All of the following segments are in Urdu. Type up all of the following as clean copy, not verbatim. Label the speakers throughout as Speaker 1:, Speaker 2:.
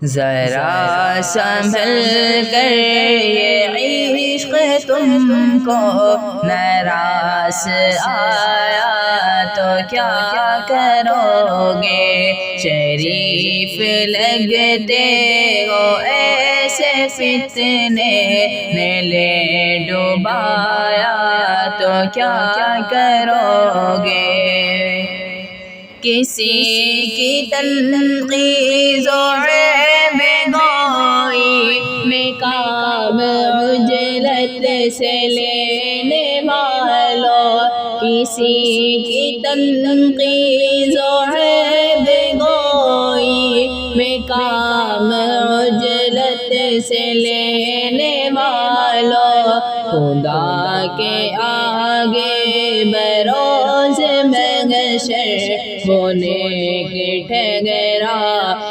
Speaker 1: ذرا سنبھل کر یہ عشق تم کو ناراض آیا تو کیا کرو گے؟ شریف لگتے ہو ایسے فتنے نے لے ڈوبایا تو کیا کرو گے؟ کسی کی تنقید و عیب گوئی میں کام عجلت سے لینے والوں، کسی کی تنقید و عیب گوئی میں کام عجلت سے لینے والوں، خدا کے آگے بروز محشر ہونے کے ٹھہرا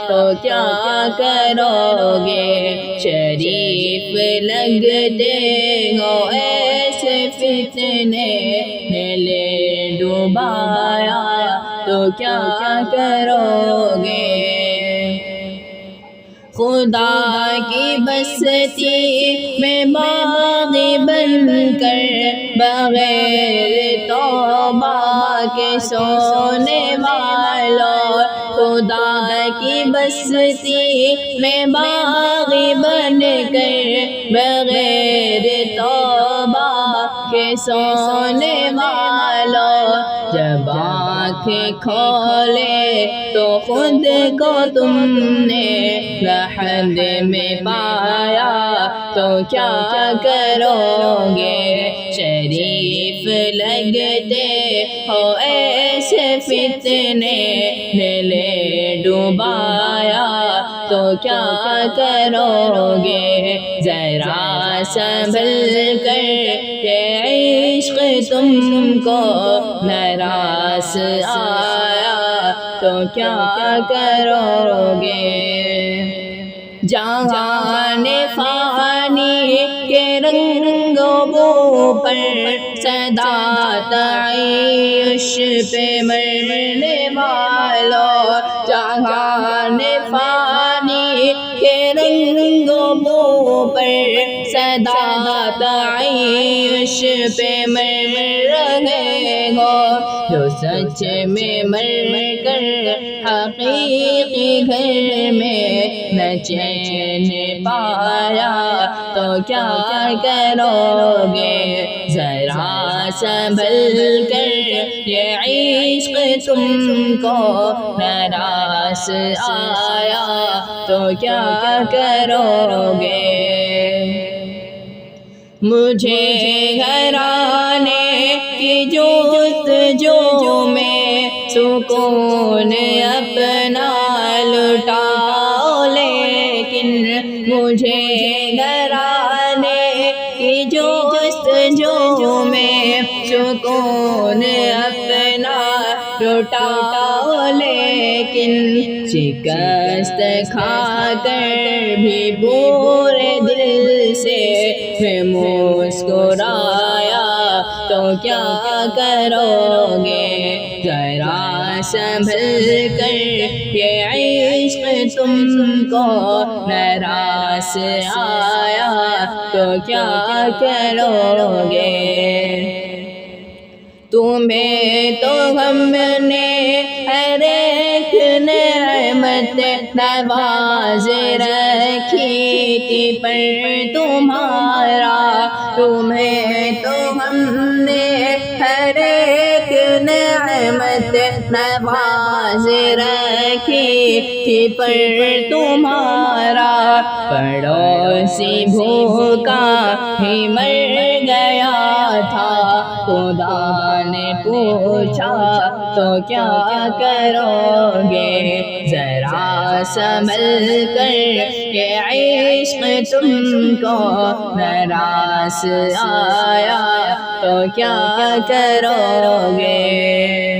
Speaker 1: تو کیا کرو گے؟ شریف لگتے ہو ایسے فتنے نے لے ڈوبایا تو کیا کرو گے؟ خدا کی بستی میں باغی بن کر بغیر توبہ کے سونے والوں، خدا کی بستی میں باغی بن کر بغیر توبہ کے سونے والوں، جب آنکھیں کھولے تو خود کو تم نے لحد میں پایا تو کیا کرو گے؟ شریف لگتے ہو ایسے فتنے نے لے ڈوبایا تو کیا کرو گے؟ ذرا سنبھل کر یہ عشق تم کو ناراض آیا تو کیا کرو گے؟ جہان فانی کے رنگ و بو پر صدا تعیش پہ مرنے والوں، جہان فانی کے رنگ و بو پر صدا تعیش پہ مر رہے ہو، جو سچ میں مر کر حقیقی گھر میں نہ چین پایا تو کیا کرو گے؟ ذرا سنبھل کر یہ عشق تم کو ناراض آیا تو کیا کرو گے؟ مجھے گھرانے کی جستجو میں سکون اپنا لٹاؤ، لیکن مجھے گھرانے کی جستجو میں سکون اپنا لٹاؤ، لیکن شکست کھا کر بھی پورے دل سے مسکرایا تو کیا کرو گے؟ ذرا سنبھل کر یہ عشق تم کو ناراض آیا تو کیا کرو گے؟ تمہیں تو ہم نے ہر ایک نعمت نواز رکھی تھی، پر تمہیں تو ہم نے ہر ایک نعمت نواز رکھی تھی، پر تمہارا پڑوسی بھوکا ہی مر گیا تھا، خدا نے پوچھا تو کیا کرو گے؟ ذرا سنبھل کر یہ عشق تم کو ناراض آیا تو کیا کرو گے؟